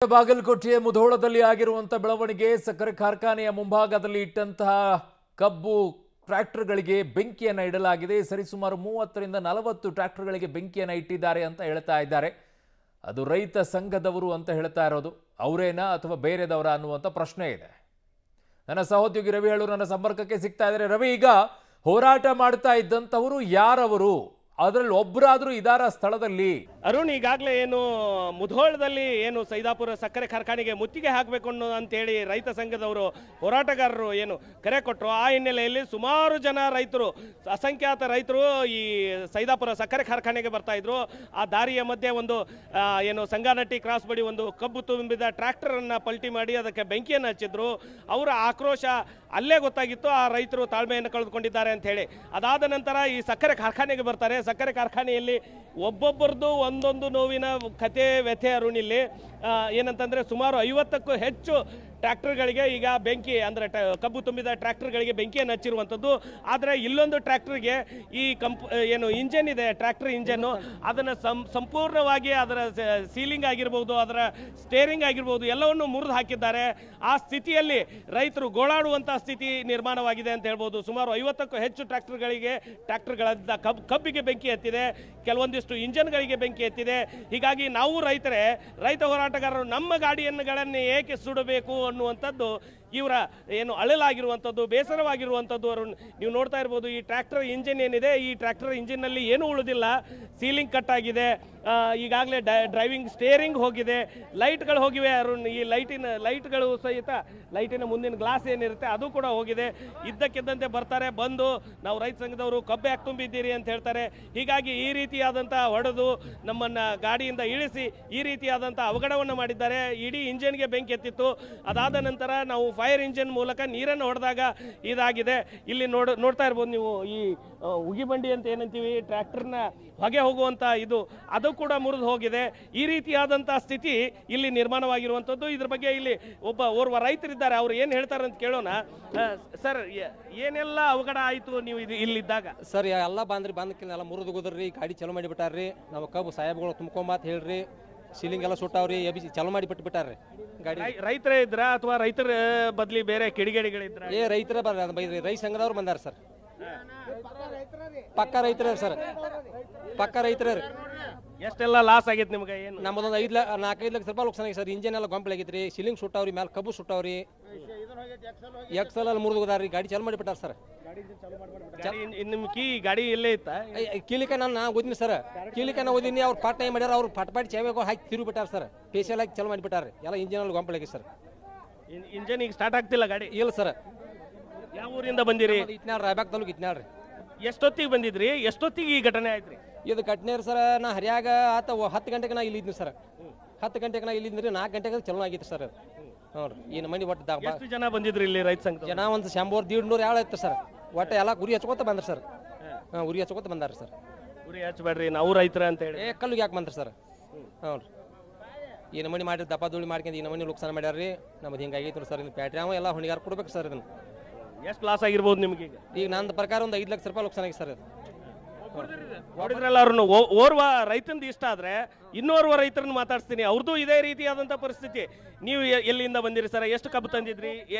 ಬಾಗಲಕೋಟೆಯ ಮುಧೋಳದಲ್ಲಿ ಆಗಿರುವಂತ ಬೆಳವಣಿಗೆ ಸಕ್ಕರೆ ಕಾರ್ಖಾನೆಯ ಮುಂಭಾಗದಲ್ಲಿ ಇಟ್ಟಂತಹ ಕಬ್ಬು ಟ್ರ್ಯಾಕ್ಟರ್ಗಳಿಗೆ ಬೆಂಕಿಯನ್ನು ಇಡಲಾಗಿದೆ. ಸರಿಸುಮಾರು 30 ರಿಂದ 40 ಟ್ರ್ಯಾಕ್ಟರ್ಗಳಿಗೆ ಬೆಂಕಿಯನ್ನು ಇಟ್ಟಿದ್ದಾರೆ ಅಂತ ಹೇಳ್ತಾ ಇದ್ದಾರೆ. ಅದು ರೈತ ಸಂಘದವರು ಅಂತ ಹೇಳ್ತಾ ಇರೋದು. ಅವರೇನಾ ಅಥವಾ ಬೇರೆದವರ ಅನ್ನುವಂತ ಪ್ರಶ್ನೆ ಇದೆ. ನನ್ನ ಸಹೋದ್ಯೋಗಿ ರವಿ ಹೇಳೂರು ನನ್ನ ಸಂಪರ್ಕಕ್ಕೆ ಸಿಗ್ತಾ ಇದ್ದಾರೆ. ರವಿ, ಈಗ ಹೋರಾಟ ಮಾಡ್ತಾ ಇದ್ದಂತವರು ಯಾರವರು? ಅದರಲ್ಲಿ ಒಬ್ಬರಾದ್ರೂ ಇದಾರ ಸ್ಥಳದಲ್ಲಿ? ಅರುಣ್, ಈಗಾಗಲೇ ಏನು ಮುಧೋಳದಲ್ಲಿ ಏನು ಸೈದಾಪುರ ಸಕ್ಕರೆ ಕಾರ್ಖಾನೆಗೆ ಮುತ್ತಿಗೆ ಹಾಕಬೇಕು ಅಂತೇಳಿ ರೈತ ಸಂಘದವರು ಹೋರಾಟಗಾರರು ಏನು ಕರೆ ಕೊಟ್ಟರು. ಆ ಹಿನ್ನೆಲೆಯಲ್ಲಿ ಸುಮಾರು ಜನ ರೈತರು, ಅಸಂಖ್ಯಾತ ರೈತರು ಈ ಸೈದಾಪುರ ಸಕ್ಕರೆ ಕಾರ್ಖಾನೆಗೆ ಬರ್ತಾ ಇದ್ರು. ಆ ದಾರಿಯ ಮಧ್ಯೆ ಒಂದು ಏನು ಸಂಗಾನಟ್ಟಿ ಕ್ರಾಸ್ ಬಳಿ ಒಂದು ಕಬ್ಬು ತುಂಬಿದ ಟ್ರ್ಯಾಕ್ಟರನ್ನು ಪಲ್ಟಿ ಮಾಡಿ ಅದಕ್ಕೆ ಬೆಂಕಿಯನ್ನು ಹಚ್ಚಿದ್ರು. ಅವರ ಆಕ್ರೋಶ ಅಲ್ಲೇ ಗೊತ್ತಾಗಿತ್ತು, ಆ ರೈತರು ತಾಳ್ಮೆಯನ್ನು ಕಳೆದುಕೊಂಡಿದ್ದಾರೆ ಅಂತ ಹೇಳಿ. ಅದಾದ ನಂತರ ಈ ಸಕ್ಕರೆ ಕಾರ್ಖಾನೆಗೆ ಬರ್ತಾರೆ. ಸಕ್ಕರೆ ಕಾರ್ಖಾನೆಯಲ್ಲಿ ಒಬ್ಬೊಬ್ಬರದ್ದು ಒಂದೊಂದು ನೋವಿನ ಕತೆ ವ್ಯಥೆ ಅರುಣ್. ಇಲ್ಲಿ ಏನಂತಂದರೆ ಸುಮಾರು 50ಕ್ಕೂ ಹೆಚ್ಚು ಟ್ರ್ಯಾಕ್ಟರ್ಗಳಿಗೆ ಈಗ ಬೆಂಕಿ, ಅಂದರೆ ಕಬ್ಬು ತುಂಬಿದ ಟ್ರ್ಯಾಕ್ಟರ್ಗಳಿಗೆ ಬೆಂಕಿಯನ್ನು ಹಚ್ಚಿರುವಂಥದ್ದು. ಆದರೆ ಇಲ್ಲೊಂದು ಟ್ರ್ಯಾಕ್ಟರ್ಗೆ ಈ ಏನು ಇಂಜನ್ ಇದೆ, ಟ್ರ್ಯಾಕ್ಟರ್ ಇಂಜನ್ನು, ಅದನ್ನು ಸಂಪೂರ್ಣವಾಗಿ ಅದರ ಸೀಲಿಂಗ್ ಆಗಿರ್ಬೋದು, ಅದರ ಸ್ಟೇರಿಂಗ್ ಆಗಿರ್ಬೋದು, ಎಲ್ಲವನ್ನು ಮುರಿದು ಹಾಕಿದ್ದಾರೆ. ಆ ಸ್ಥಿತಿಯಲ್ಲಿ ರೈತರು ಗೋಳಾಡುವಂಥ ಸ್ಥಿತಿ ನಿರ್ಮಾಣವಾಗಿದೆ ಅಂತ ಹೇಳ್ಬೋದು. ಸುಮಾರು 50ಕ್ಕೂ ಹೆಚ್ಚು ಟ್ರ್ಯಾಕ್ಟರ್ಗಳ ಕಬ್ಬಿಗೆ ಬೆಂಕಿ ಹತ್ತಿದೆ, ಕೆಲವೊಂದಿಷ್ಟು ಇಂಜನ್ಗಳಿಗೆ ಬೆಂಕಿ ಹತ್ತಿದೆ. ಹೀಗಾಗಿ ನಾವು ರೈತ ಹೋರಾಟಗಾರರು ನಮ್ಮ ಗಾಡಿಗಳನ್ನು ಏಕೆ ಸುಡಬೇಕು ಅನ್ನುವಂಥದ್ದು ಇವರ ಏನು ಅಳಲಾಗಿರುವಂಥದ್ದು, ಬೇಸರವಾಗಿರುವಂಥದ್ದು. ನೀವು ನೋಡ್ತಾ ಇರ್ಬೋದು, ಈ ಟ್ರ್ಯಾಕ್ಟರ್ ಇಂಜಿನ್ ಏನಿದೆ, ಈ ಟ್ರ್ಯಾಕ್ಟರ್ ಇಂಜಿನ್ನಲ್ಲಿ ಏನೂ ಉಳಿದಿಲ್ಲ. ಸೀಲಿಂಗ್ ಕಟ್ ಆಗಿದೆ, ಈಗಾಗಲೇ ಡ್ರೈವಿಂಗ್ ಸ್ಟೇರಿಂಗ್ ಹೋಗಿದೆ, ಲೈಟ್ಗಳು ಹೋಗಿವೆ ಅರುಣ್. ಈ ಲೈಟ್ಗಳು ಸಹಿತ, ಲೈಟಿನ ಮುಂದಿನ ಗ್ಲಾಸ್ ಏನಿರುತ್ತೆ ಅದು ಕೂಡ ಹೋಗಿದೆ. ಇದ್ದಕ್ಕಿದ್ದಂತೆ ಬರ್ತಾರೆ, ಬಂದು ನಾವು ರೈತ ಸಂಘದವರು ಕಬ್ಬು ಯಾಕೆ ತುಂಬಿದ್ದೀರಿ ಅಂತ ಹೇಳ್ತಾರೆ. ಹೀಗಾಗಿ ಈ ರೀತಿಯಾದಂಥ ಹೊಡೆದು ನಮ್ಮನ್ನು ಗಾಡಿಯಿಂದ ಇಳಿಸಿ ಈ ರೀತಿಯಾದಂಥ ಅವಘಡವನ್ನು ಮಾಡಿದ್ದಾರೆ. ಇಡೀ ಇಂಜಿನ್ಗೆ ಬೆಂಕಿ ಎತ್ತಿತ್ತು. ಅದಾದ ನಂತರ ನಾವು ಫೈರ್ ಇಂಜಿನ್ ಮೂಲಕ ನೀರನ್ನು ಹೊಡೆದಾಗ ಇದಾಗಿದೆ. ಇಲ್ಲಿ ನೋಡ್ತಾ ಇರ್ಬೋದು ನೀವು, ಈ ಉಗಿಬಂಡಿ ಅಂತ ಏನಂತೀವಿ, ಟ್ರ್ಯಾಕ್ಟರ್ನ ಹೊಗೆ ಹೋಗುವಂಥ ಇದು, ಅದು ಕೂಡ ಮುರಿದು ಹೋಗಿದೆ. ಈ ರೀತಿಯಾದಂಥ ಸ್ಥಿತಿ ಇಲ್ಲಿ ನಿರ್ಮಾಣವಾಗಿರುವಂಥದ್ದು. ಇದ್ರ ಬಗ್ಗೆ ಇಲ್ಲಿ ಓರ್ವ ರೈತರಿದ್ದಾರೆ, ಅವ್ರು ಏನು ಹೇಳ್ತಾರೆ ಅಂತ ಕೇಳೋಣ. ಸರ್, ಏನೆಲ್ಲ ಅವಘಡ ಆಯಿತು ನೀವು ಇಲ್ಲಿದ್ದಾಗ? ಸರ್, ಎಲ್ಲ ಬಂದಕ್ಕೆಲ್ಲ ಮುರಿದು ಗುದ್ರಿ, ಗಾಡಿ ಚಾಲು ಮಾಡಿಬಿಟ್ಟಾರ್ರಿ. ನಾವು ಕಬ್ಬು ಸಾಹೇಬ್ಗಳು ತುಂಬ್ಕೊಂಬತ್ ಹೇಳ್ರಿ, ಸೀಲಿಂಗ್ ಎಲ್ಲ ಸುಟ್ಟಾವ್ರಿ, ಎಬಿಸಿ ಚಾಲು ಮಾಡಿ ಬಿಟ್ಬಿಟ್ಟಾರ್ರಿ ಗಾಡಿ. ರೈತರೇ ಇದ್ರ ಅಥವಾ ರೈತರ ಬದ್ಲಿ ಬೇರೆ ಕಿಡಿಗೇಡಿಗಳಿದ್ರ? ರೈತರ ರೈತ ಸಂಘದವ್ರು ಬಂದಾರ ಸರ್. ಪಕ್ಕ ರೈತರ ಸರ್, ಪಕ್ಕ ರೈತರ. ಎಷ್ಟೆಲ್ಲ ಲಾಸ್ ಆಗೈತೆ ನಿಮ್ಗೆ? ಏನು ನಮ್ಮದೊಂದು 4-5 ಲಕ್ಷ ರೂಪಾಯಿ ಲಕ್ಷ ಸರ್. ಇಂಜಿನ್ ಎಲ್ಲ ಗೊಂಪಲಾಗೈತ್ರಿ, ಸೀಲಿಂಗ್ ಸುಟ್ಟಾವ್ರಿ, ಮೇಲೆ ಕಬ್ಬು ಸುಟ್ಟಾವ್ರಿ, ಎಕ್ಸಲ್ ಅಲ್ಲಿ ಮುರಿದು ಹೋದಾರ್ರಿ, ಗಾಡಿ ಚಾಲು ಮಾಡಿಬಿಟ್ಟಾರ ಸರ್. ನಿಮ್ ಗಾಡಿ ಎಲ್ಲೇ ಇತ್ತ? ಕೀಲಿಕ ನಾನು ಓದಿನಿ ಸರ್, ಕೀಲಿಕ ನಾ ಓದಿನಿ. ಅವ್ರು ಪಾಟ್ ಟೈಮ್ ಮಾಡ್ಯಾರ, ಅವ್ರು ಪಾಟ್ ಚಾವಿಗಳು ಹಾಕಿ ತಿರುಗಿಬಿಟ್ಟಾರ ಸರ್. ಫೇಶಿಯಲ್ ಹಾಕಿ ಚಾಲು ಮಾಡಿಬಿಟ್ಟಾರೆ, ಎಲ್ಲ ಇಂಜಿನ್ ಅಲ್ಲಿ ಗೊಂಪಲಾಗಿ ಸರ್. ಇಂಜಿನ್ ಈಗ ಸ್ಟಾರ್ಟ್ ಆಗ್ತಿಲ್ಲ ಗಾಡಿ? ಇಲ್ಲ ಸರ್. ಯಾವ ಊರಿಂದ ಬಂದಿರಿ? ಇತ್ನಾಳ್, ರಾಯಬಾಗ್ ತಾಲೂಕು ಇತ್ನಾಳ್ರಿ. ಎಷ್ಟೊತ್ತಿಗೆ ಬಂದಿದ್ರಿ? ಎಷ್ಟೊತ್ತಿಗೆ ಈ ಘಟನೆ ಆಯ್ತ್ರಿ? ಇದು ಘಟನೆ ಸರ್, ನಾ ಹರಿಯಾಗ ಆತ 10 ಗಂಟೆಗೆ ನಾ ಇಲ್ಲಿದ್ನಿ ಸರ್. 10 ಗಂಟೆಗೆ ನಾ ಇಲ್ಲಿದ್ರಿ, 4 ಗಂಟೆಗೆ ಚಲೋ ಆಗಿತ್ತು ಸರ್. ನೋಡ್ರಿ, ಏನು ಮನೆ ಒಟ್ಟು ಎಷ್ಟು ಜನ ಬಂದಿದ್ರಿ ಇಲ್ಲಿ ರೈತ ಸಂಘ? ಜನ ಒಂದು 100-150 ಯಾಳು ಇತ್ತು ಸರ್. ಒಟ್ಟು ಎಲ್ಲ ಗುರಿ ಹಚ್ಕೋತ ಬಂದ್ರಿ ಸರ್. ಉರಿ ಹಚ್ಕೋತ ಬಂದಾರ ಸರ್. ಉರಿ ಹಚ್ಚಬೇಡ್ರಿ, ನಾವು ರೈತರ ಅಂತ ಹೇಳಿ ಕಲ್ಲಿಗೆ ಯಾಕೆ ಬಂದ್ರಿ ಸರ್. ನೋಡ್ರಿ, ಏನು ಮನೆ ಮಾಡಿರಿ, ದಪ್ಪ ಧೂಳಿ ಮಾಡ್ಕೊಂಡು ಈ ಮನೆ ಲುಕ್ಸಾನ ಮಾಡ್ಯಾರ್ರಿ. ನಮ್ದು ಹಿಂಗಾಗೈತಿ ಸರ್. ಇನ್ನು ಪ್ಯಾಟ್ರಿ ಅವ ಎಲ್ಲ ಹೊಣಿಗಾರ ಕೊಡ್ಬೇಕು ಸರ್. ಇದನ್ನು ಎಷ್ಟು ಲಾಸ್ ಆಗಿರ್ಬೋದು ನಿಮ್ಗೆ? ಈಗ ನನ್ನ ಪ್ರಕಾರ ಒಂದು 5 ಲಕ್ಷ ರೂಪಾಯಿ ಲುಕ್ಸಾನ ಆಗಿ ಸರ್. ನೋಡಿದ್ರಲ್ಲ ಅವ್ರನ್ನು, ಓರ್ವ ರೈತಂದು ಇಷ್ಟ ಆದ್ರೆ ಇನ್ನೋರ್ವ ರೈತರನ್ನು ಮಾತಾಡ್ತೀನಿ. ಅವ್ರದ್ದು ಇದೇ ರೀತಿಯಾದಂಥ ಪರಿಸ್ಥಿತಿ. ನೀವು ಎಲ್ಲಿಂದ ಬಂದಿರಿ ಸರ್? ಎಷ್ಟು ಕಬ್ಬು ತಂದಿದ್ರಿ?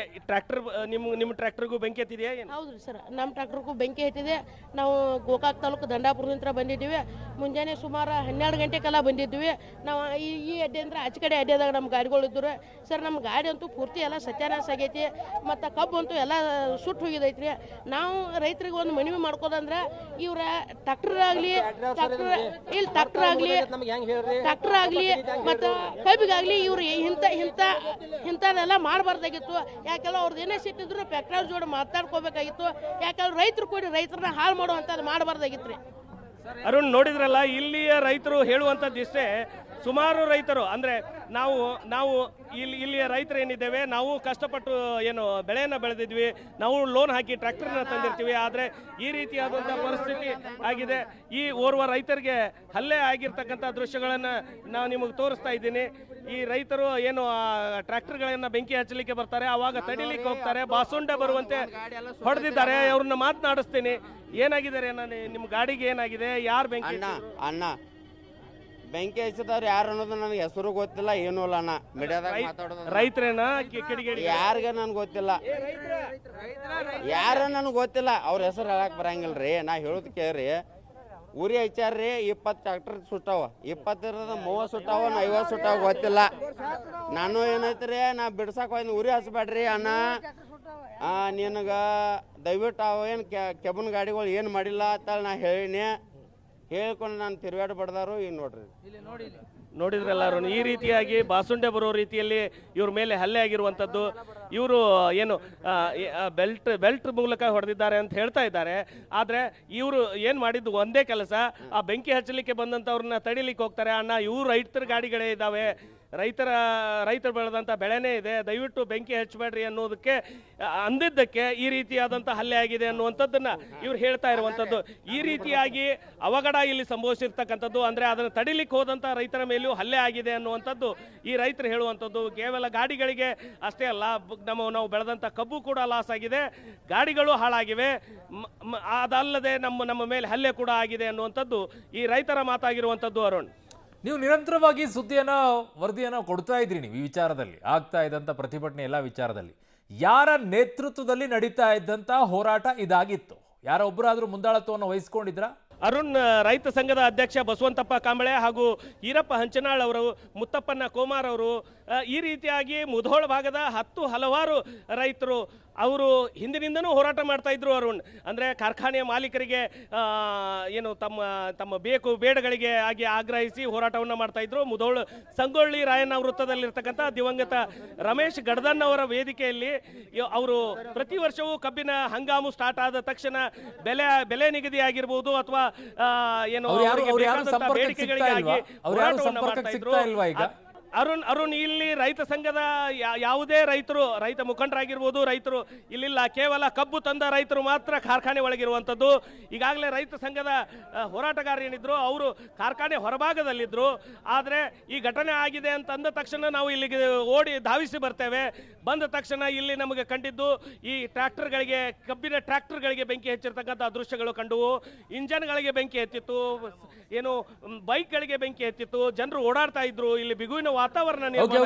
ಟ್ರ್ಯಾಕ್ಟರ್ ನಿಮ್ಮ ಟ್ರ್ಯಾಕ್ಟರ್ಗೂ ಬೆಂಕಿ ಹತ್ತಿದೆಯಾ? ಹೌದ್ರಿ ಸರ್, ನಮ್ಮ ಟ್ರ್ಯಾಕ್ಟರ್ಗೂ ಬೆಂಕಿ ಹತ್ತಿದೆ. ನಾವು ಗೋಕಾಕ್ ತಾಲೂಕು ದಂಡಾಪುರದಿಂದ ಬಂದಿದ್ದೀವಿ. ಮುಂಜಾನೆ ಸುಮಾರು 12 ಗಂಟೆಗೆಲ್ಲ ಬಂದಿದ್ವಿ ನಾವು. ಈ ಅಡ್ಡೆ ಅಂದ್ರೆ ಆಚೆ ಕಡೆ ಅಡ್ಡೆದಾಗ ನಮ್ಮ ಗಾಡಿಗಳು ಇದ್ದರು ಸರ್. ನಮ್ಮ ಗಾಡಿ ಅಂತೂ ಪೂರ್ತಿ ಎಲ್ಲ ಸತ್ಯಾನಾಶ ಆಗೈತಿ, ಮತ್ತು ಕಬ್ಬು ಅಂತೂ ಎಲ್ಲ ಸುಟ್ಟು ಹೋಗಿದೈತ್ರಿ. ನಾವು ರೈತರಿಗೆ ಒಂದು ಮನವಿ ಮಾಡ್ಕೋದಂದ್ರೆ, ಇವರ ಟ್ರ್ಯಾಕ್ಟರ್ ಆಗಲಿ ಟ್ರ್ಯಾಕ್ಟರ್ ಆಗಲಿ ಮತ್ತು ಕಬ್ಬಿಗಾಗಲಿ ಇವ್ರು ಇಂಥದೆಲ್ಲ ಮಾಡಬಾರ್ದಾಗಿತ್ತು. ಯಾಕೆಲ್ಲ ಅವ್ರದ್ದು ಏನೇ ಸಿಟ್ಟಿದ್ರು ಪೆಟ್ರೋಲ್ ಜೋಡಿ ಮಾತಾಡ್ಕೋಬೇಕಾಗಿತ್ತು. ಯಾಕಂದ್ರೆ ರೈತರು ಕೂಡಿ ರೈತರನ್ನ ಹಾಳು ಮಾಡುವಂಥದ್ದು ಮಾಡಬಾರ್ದಾಗಿತ್ತು ರೀ. ಅರುಣ್, ನೋಡಿದ್ರಲ್ಲ, ಇಲ್ಲಿಯ ರೈತರು ಹೇಳುವಂಥದ್ದು ಇಷ್ಟೇ. ಸುಮಾರು ರೈತರು ಅಂದರೆ ನಾವು ಇಲ್ಲಿಯ ರೈತರು ಏನಿದ್ದೇವೆ, ನಾವು ಕಷ್ಟಪಟ್ಟು ಏನು ಬೆಳೆಯನ್ನು ಬೆಳೆದಿದ್ವಿ, ನಾವು ಲೋನ್ ಹಾಕಿ ಟ್ರ್ಯಾಕ್ಟರ್ನ ತಂದಿರ್ತೀವಿ. ಆದರೆ ಈ ರೀತಿಯಾದಂಥ ಪರಿಸ್ಥಿತಿ ಆಗಿದೆ. ಈ ಓರ್ವ ರೈತರಿಗೆ ಹಲ್ಲೆ ಆಗಿರ್ತಕ್ಕಂಥ ದೃಶ್ಯಗಳನ್ನು ನಾವು ನಿಮಗೆ ತೋರಿಸ್ತಾ ಇದ್ದೀನಿ. ಈ ರೈತರು ಏನು ಟ್ರ್ಯಾಕ್ಟರ್ಗಳನ್ನು ಬೆಂಕಿ ಹಚ್ಚಲಿಕ್ಕೆ ಬರ್ತಾರೆ, ಆವಾಗ ತಡಿಲಿಕ್ಕೆ ಹೋಗ್ತಾರೆ, ಬಾಸುಂಡೆ ಬರುವಂತೆ ಹೊಡೆದಿದ್ದಾರೆ. ಅವ್ರನ್ನ ಮಾತನಾಡಿಸ್ತೀನಿ. ಏನಾಗಿದೆ? ನಿಮ್ಮ ಗಾಡಿಗೆ ಏನಾಗಿದೆ? ಯಾರು ಬೆಂಕಿ? ಅಣ್ಣ ಬೆಂಕಿ ಹಚ್ಚಿದವ್ರು ಯಾರು ಅನ್ನೋದು ನನಗೆ ಹೆಸರು ಗೊತ್ತಿಲ್ಲ, ಏನೂ ಇಲ್ಲ. ಅಣ್ಣ ಮೀಡಿಯಾದಾಗ ಮಾತಾಡೋದು ರೈತರೇನ ಕಿಡಿಗೇಡಿ ಯಾರಿಗೆ ನನ್ಗೆ ಗೊತ್ತಿಲ್ಲ, ಯಾರ ನನಗೆ ಗೊತ್ತಿಲ್ಲ. ಅವ್ರ ಹೆಸರು ಹೇಳಕ್ ಬರಂಗಿಲ್ರಿ. ನಾ ಹೇಳೋದು ಕೇಳ್ರಿ, ಉರಿ ಹಚ್ಚಾರ್ರಿ 20 ಟ್ರ್ಯಾಕ್ಟರ್ ಸುಟ್ಟಾವ, 20 30 ಸುಟ್ಟಾವ, 50 ಸುಟ್ಟಾವ ಗೊತ್ತಿಲ್ಲ. ನಾನು ಏನೈತ್ರಿ, ನಾ ಬಿಡ್ಸಕ್ಕೆ ಹೋಯ್ತು, ಉರಿ ಹಚ್ಬೇಡ್ರಿ ಅಣ್ಣ, ನಿನಗೆ ದಯವಿಟ್ಟು ಅವೇನು ಕೆಬನ್ ಗಾಡಿಗಳು ಏನು ಮಾಡಿಲ್ಲ ಅಂತ ನಾ ಹೇಳಿನಿ. ಹೇಳ್ಕೊಂಡು ನಾನು ತಿರುಗಾಡಿ ಬಡ್ದಾರು. ಈಗ ನೋಡಿದ್ರಲ್ಲ ಈ ರೀತಿಯಾಗಿ ಬಾಸುಂಡೆ ಬರೋ ರೀತಿಯಲ್ಲಿ ಇವ್ರ ಮೇಲೆ ಹಲ್ಲೆ ಆಗಿರುವಂಥದ್ದು. ಇವರು ಏನು ಬೆಲ್ಟ್ ಮೂಲಕ ಹೊಡೆದಿದ್ದಾರೆ ಅಂತ ಹೇಳ್ತಾ ಇದ್ದಾರೆ. ಆದರೆ ಇವರು ಏನು ಮಾಡಿದ್ದು ಒಂದೇ ಕೆಲಸ, ಆ ಬೆಂಕಿ ಹಚ್ಚಲಿಕ್ಕೆ ಬಂದಂಥವ್ರನ್ನ ತಡಿಲಿಕ್ಕೆ ಹೋಗ್ತಾರೆ. ಅಣ್ಣ ಇವ್ರು ರೈತರ ಗಾಡಿಗಳೇ ಇದ್ದಾವೆ, ರೈತರು ಬೆಳೆದಂಥ ಬೆಳೆನೇ ಇದೆ, ದಯವಿಟ್ಟು ಬೆಂಕಿ ಹಚ್ಚಬೇಡ್ರಿ ಅನ್ನೋದಕ್ಕೆ ಅಂದಿದ್ದಕ್ಕೆ ಈ ರೀತಿಯಾದಂಥ ಹಲ್ಲೆ ಆಗಿದೆ ಅನ್ನುವಂಥದ್ದನ್ನು ಇವ್ರು ಹೇಳ್ತಾ ಇರುವಂಥದ್ದು. ಈ ರೀತಿಯಾಗಿ ಅವಘಡ ಇಲ್ಲಿ ಸಂಭವಿಸಿರ್ತಕ್ಕಂಥದ್ದು. ಅಂದರೆ ಅದನ್ನು ತಡಿಲಿಕ್ಕೆ ಹೋದಂಥ ರೈತರ ಮೇಲೂ ಹಲ್ಲೆ ಆಗಿದೆ ಅನ್ನುವಂಥದ್ದು ಈ ರೈತರು ಹೇಳುವಂಥದ್ದು. ಕೇವಲ ಗಾಡಿಗಳಿಗೆ ಅಷ್ಟೇ ಅಲ್ಲ, ನಾವು ಬೆಳೆದಂಥ ಕಬ್ಬು ಕೂಡ ಲಾಸ್ ಆಗಿದೆ, ಗಾಡಿಗಳು ಹಾಳಾಗಿವೆ, ಅದಲ್ಲದೆ ನಮ್ಮ ಮೇಲೆ ಹಲ್ಲೆ ಕೂಡ ಆಗಿದೆ ಅನ್ನುವಂಥದ್ದು ಈ ರೈತರ ಮಾತಾಗಿರುವಂಥದ್ದು. ಅರುಣ್, ನೀವು ನಿರಂತರವಾಗಿ ಸುದ್ದಿಯನ್ನ ವರದಿಯನ್ನ ಕೊಡ್ತಾ ಇದ್ರಿ. ನೀವು ಈ ವಿಚಾರದಲ್ಲಿ ಆಗ್ತಾ ಇದ್ದಂಥ ಪ್ರತಿಭಟನೆ ಎಲ್ಲ ವಿಚಾರದಲ್ಲಿ ಯಾರ ನೇತೃತ್ವದಲ್ಲಿ ನಡೀತಾ ಇದ್ದಂಥ ಹೋರಾಟ ಇದಾಗಿತ್ತು? ಯಾರ ಒಬ್ಬರಾದ್ರೂ ಮುಂದಾಳತ್ವವನ್ನು ವಹಿಸ್ಕೊಂಡಿದ್ರ? ಅರುಣ್, ರೈತ ಸಂಘದ ಅಧ್ಯಕ್ಷ ಬಸವಂತಪ್ಪ ಕಾಂಬಳೆ ಹಾಗೂ ಈರಪ್ಪ ಹಂಚನಾಳ್ ಅವರು, ಮುತ್ತಪ್ಪನ ಕೋಮಾರ್ ಅವರು, ಈ ರೀತಿಯಾಗಿ ಮುಧೋಳ ಭಾಗದ ಹಲವಾರು ರೈತರು ಅವರು ಹಿಂದಿನಿಂದನೂ ಹೋರಾಟ ಮಾಡ್ತಾ ಇದ್ರು ಅರುಣ್. ಅಂದರೆ ಕಾರ್ಖಾನೆಯ ಮಾಲೀಕರಿಗೆ ಏನು ತಮ್ಮ ಬೇಡಗಳಿಗೆ ಆಗ್ರಹಿಸಿ ಹೋರಾಟವನ್ನು ಮಾಡ್ತಾ ಇದ್ರು. ಮುಧೋಳ ಸಂಗೊಳ್ಳಿ ರಾಯಣ್ಣ ವೃತ್ತದಲ್ಲಿರ್ತಕ್ಕಂಥ ದಿವಂಗತ ರಮೇಶ್ ಗಡ್ದನ್ ಅವರ ವೇದಿಕೆಯಲ್ಲಿ ಅವರು ಪ್ರತಿ ವರ್ಷವೂ ಕಬ್ಬಿನ ಹಂಗಾಮು ಸ್ಟಾರ್ಟ್ ಆದ ತಕ್ಷಣ ಬೆಲೆ ನಿಗದಿ ಆಗಿರ್ಬೋದು ಅಥವಾ ಏನು ಬೇಡಿಕೆಗಳಿಗಾಗಿ ಹೋರಾಟವನ್ನು ಮಾಡ್ತಾ ಇದ್ರು. ಅರುಣ್, ಇಲ್ಲಿ ರೈತ ಸಂಘದ ಯಾವುದೇ ರೈತ ಮುಖಂಡರಾಗಿರ್ಬೋದು, ರೈತರು ಇಲ್ಲಿಲ್ಲ. ಕೇವಲ ಕಬ್ಬು ತಂದ ರೈತರು ಮಾತ್ರ ಕಾರ್ಖಾನೆ ಒಳಗಿರುವಂಥದ್ದು. ಈಗಾಗಲೇ ರೈತ ಸಂಘದ ಹೋರಾಟಗಾರರು ಏನಿದ್ರು ಅವರು ಕಾರ್ಖಾನೆ ಹೊರಭಾಗದಲ್ಲಿದ್ದರು. ಆದರೆ ಈ ಘಟನೆ ಆಗಿದೆ ಅಂತ ಅಂದ ತಕ್ಷಣ ನಾವು ಇಲ್ಲಿಗೆ ಧಾವಿಸಿ ಬರ್ತೇವೆ. ಬಂದ ತಕ್ಷಣ ಇಲ್ಲಿ ನಮಗೆ ಕಂಡಿದ್ದು ಈ ಕಬ್ಬಿನ ಟ್ರ್ಯಾಕ್ಟರ್ಗಳಿಗೆ ಬೆಂಕಿ ಹಚ್ಚಿರ್ತಕ್ಕಂಥ ದೃಶ್ಯಗಳು ಕಂಡುವು. ಇಂಜನ್ಗಳಿಗೆ ಬೆಂಕಿ ಹತ್ತಿತ್ತು, ಏನು ಬೈಕ್ಗಳಿಗೆ ಬೆಂಕಿ ಹತ್ತಿತ್ತು, ಜನರು ಓಡಾಡ್ತಾ ಇದ್ರು. ಇಲ್ಲಿ ಬಿಗುವಿನ ವಾತಾವರಣ ನಿರ್ಮಾಣ